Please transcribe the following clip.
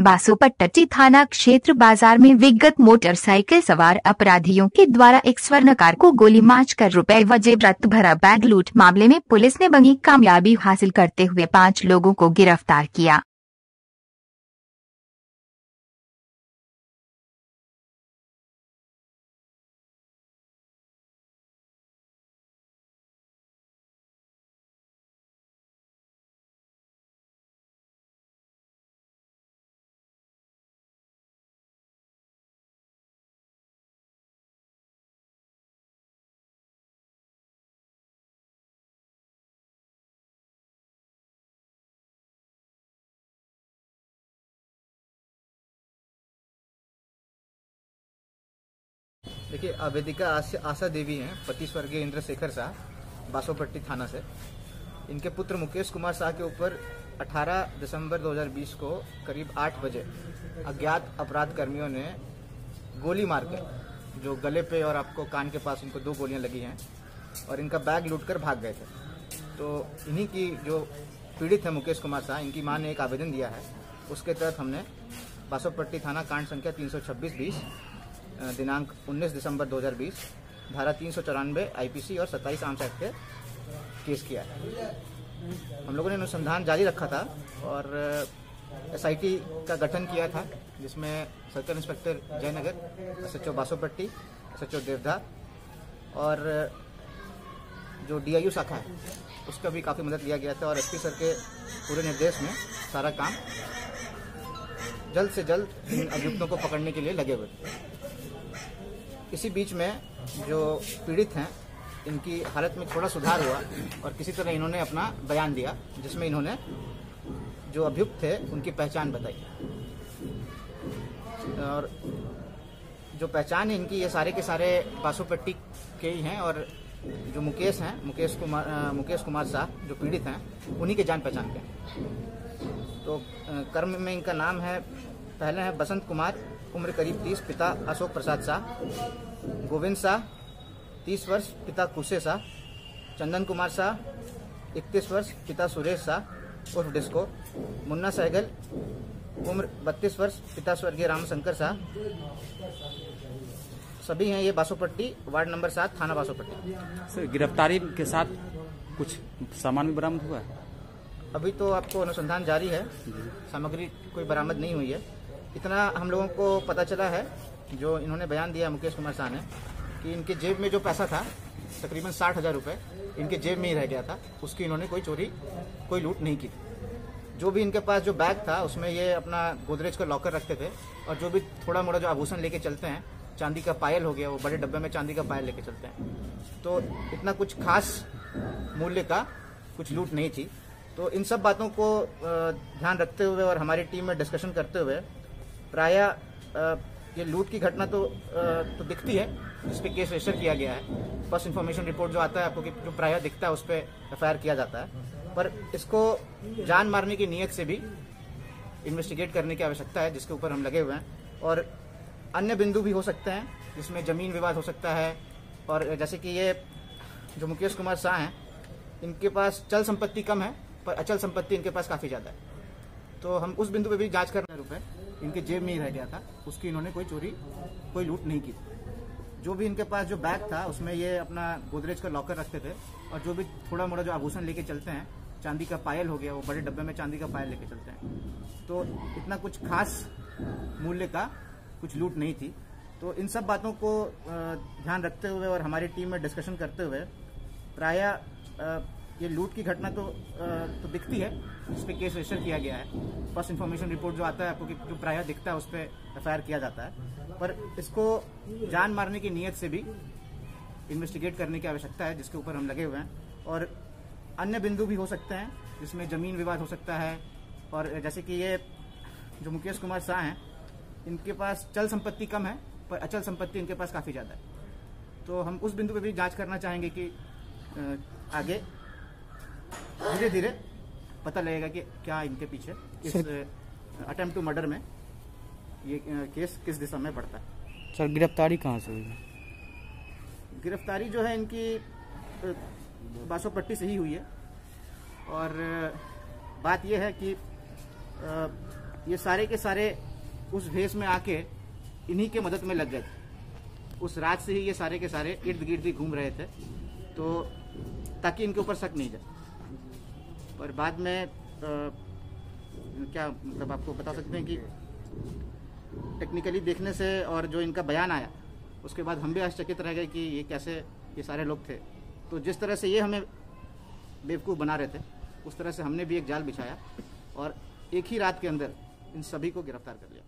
बासोपट्टी थाना क्षेत्र बाजार में विगत मोटरसाइकिल सवार अपराधियों के द्वारा एक स्वर्ण कार को गोली मारकर रुपए व जेवरात भरा बैग लूट मामले में पुलिस ने बड़ी कामयाबी हासिल करते हुए 5 लोगों को गिरफ्तार किया। देखिए, आवेदिका आशा देवी हैं, पति स्वर्गीय इंद्रशेखर शाह, बासोपट्टी थाना से। इनके पुत्र मुकेश कुमार शाह के ऊपर 18 दिसंबर 2020 को करीब 8 बजे अज्ञात अपराध कर्मियों ने गोली मार के, जो गले पे और आपको कान के पास इनको 2 गोलियां लगी हैं, और इनका बैग लूटकर भाग गए थे। तो इन्हीं की जो पीड़ित है मुकेश कुमार शाह, इनकी मां ने एक आवेदन दिया है। उसके तहत हमने बासोपट्टी थाना कांड संख्या 326-20 दिनांक 19 दिसंबर 2020 धारा 394 आईपीसी और 27 आर्म्स एक्ट के केस किया है। हम लोगों ने अनुसंधान जारी रखा था और एसआईटी का गठन किया था, जिसमें circle inspector Jaynagar, SHO Basopatti, SHO Devdha और जो डीआईयू शाखा है उसका भी काफ़ी मदद लिया गया था। और एसपी सर के पूरे निर्देश में सारा काम जल्द से जल्द इन अभियुक्तों को पकड़ने के लिए लगे हुए थे। इसी बीच में जो पीड़ित हैं, इनकी हालत में थोड़ा सुधार हुआ और किसी तरह इन्होंने अपना बयान दिया, जिसमें इन्होंने जो अभियुक्त थे उनकी पहचान बताई। और जो पहचान है इनकी, ये सारे के सारे बासोपट्टी के ही हैं। और जो मुकेश हैं, मुकेश कुमार शाह जो पीड़ित हैं, उन्हीं के जान पहचान के हैं। तो कर्म में इनका नाम है, पहले है बसंत कुमार, उम्र करीब 30, पिता अशोक प्रसाद शाह। गोविंद शाह 30 वर्ष, पिता कुशे शाह। चंदन कुमार शाह 31 वर्ष, पिता सुरेश शाह उर्फ डिस्को। मुन्ना सहगल उम्र 32 वर्ष, पिता स्वर्गीय रामशंकर शाह। सभी हैं ये बासोपट्टी, वार्ड नंबर 7, थाना बासोपट्टी। सर, गिरफ्तारी के साथ कुछ सामान भी बरामद हुआ है? अभी तो आपको अनुसंधान जारी है, सामग्री कोई बरामद नहीं हुई है। इतना हम लोगों को पता चला है, जो इन्होंने बयान दिया मुकेश कुमार शाह ने, कि इनके जेब में जो पैसा था तकरीबन 60,000 रुपये इनके जेब में ही रह गया था। उसकी इन्होंने कोई चोरी, कोई लूट नहीं की थी। जो भी इनके पास जो बैग था उसमें ये अपना गोदरेज का लॉकर रखते थे, और जो भी थोड़ा मोड़ा जो आभूषण लेके चलते हैं, चांदी का पायल हो गया, वो बड़े डब्बे में चांदी का पायल लेके चलते हैं। तो इतना कुछ खास मूल्य का कुछ लूट नहीं थी। तो इन सब बातों को ध्यान रखते हुए और हमारी टीम में डिस्कशन करते हुए प्रायः ये लूट की घटना तो दिखती है, जिस पे केस रजिस्टर किया गया है। फर्स्ट इन्फॉर्मेशन रिपोर्ट जो आता है आपको, कि जो प्रायः दिखता है उस पर एफआईआर किया जाता है। पर इसको जान मारने की नीयत से भी इन्वेस्टिगेट करने की आवश्यकता है, जिसके ऊपर हम लगे हुए हैं। और अन्य बिंदु भी हो सकते हैं, जिसमें जमीन विवाद हो सकता है। और जैसे कि ये जो मुकेश कुमार शाह हैं, इनके पास चल संपत्ति कम है, पर अचल संपत्ति इनके पास काफ़ी ज़्यादा है। तो हम उस बिंदु पे भी जांच कर रहे हैं। रुपए इनके जेब में ही रह गया था, उसकी इन्होंने कोई चोरी, कोई लूट नहीं की। जो भी इनके पास जो बैग था उसमें ये अपना गोदरेज का लॉकर रखते थे, और जो भी थोड़ा मोड़ा जो आभूषण लेके चलते हैं, चांदी का पायल हो गया, वो बड़े डब्बे में चांदी का पायल लेके चलते हैं। तो इतना कुछ खास मूल्य का कुछ लूट नहीं थी। तो इन सब बातों को ध्यान रखते हुए और हमारी टीम में डिस्कशन करते हुए प्रायः ये लूट की घटना तो दिखती है, जिस पे केस रजिस्टर किया गया है। फर्स्ट इन्फॉर्मेशन रिपोर्ट जो आता है आपको, कि जो प्रायः दिखता है उस पर एफआईआर किया जाता है। पर इसको जान मारने की नीयत से भी इन्वेस्टिगेट करने की आवश्यकता है, जिसके ऊपर हम लगे हुए हैं। और अन्य बिंदु भी हो सकते हैं, जिसमें जमीन विवाद हो सकता है। और जैसे कि ये जो मुकेश कुमार शाह हैं, इनके पास चल संपत्ति कम है, पर अचल संपत्ति इनके पास काफ़ी ज़्यादा है। तो हम उस बिंदु पे भी जांच करना चाहेंगे कि आगे धीरे धीरे पता लगेगा कि क्या इनके पीछे इस अटेम्प्ट टू मर्डर में ये केस किस दिशा में बढ़ता है। सर, गिरफ्तारी कहाँ से हुई? गिरफ्तारी जो है इनकी बासोपट्टी से ही हुई है। और बात यह है कि ये सारे के सारे उस भेष में आके इन्हीं के मदद में लग गए थे। उस रात से ही ये सारे के सारे इर्द गिर्द ही घूम रहे थे, तो ताकि इनके ऊपर शक नहीं जाए। पर बाद में क्या मतलब आपको बता सकते हैं कि टेक्निकली देखने से और जो इनका बयान आया उसके बाद हम भी आश्चर्यचकित रह गए कि ये कैसे ये सारे लोग थे। तो जिस तरह से ये हमें बेवकूफ़ बना रहे थे उस तरह से हमने भी एक जाल बिछाया और एक ही रात के अंदर इन सभी को गिरफ्तार कर लिया।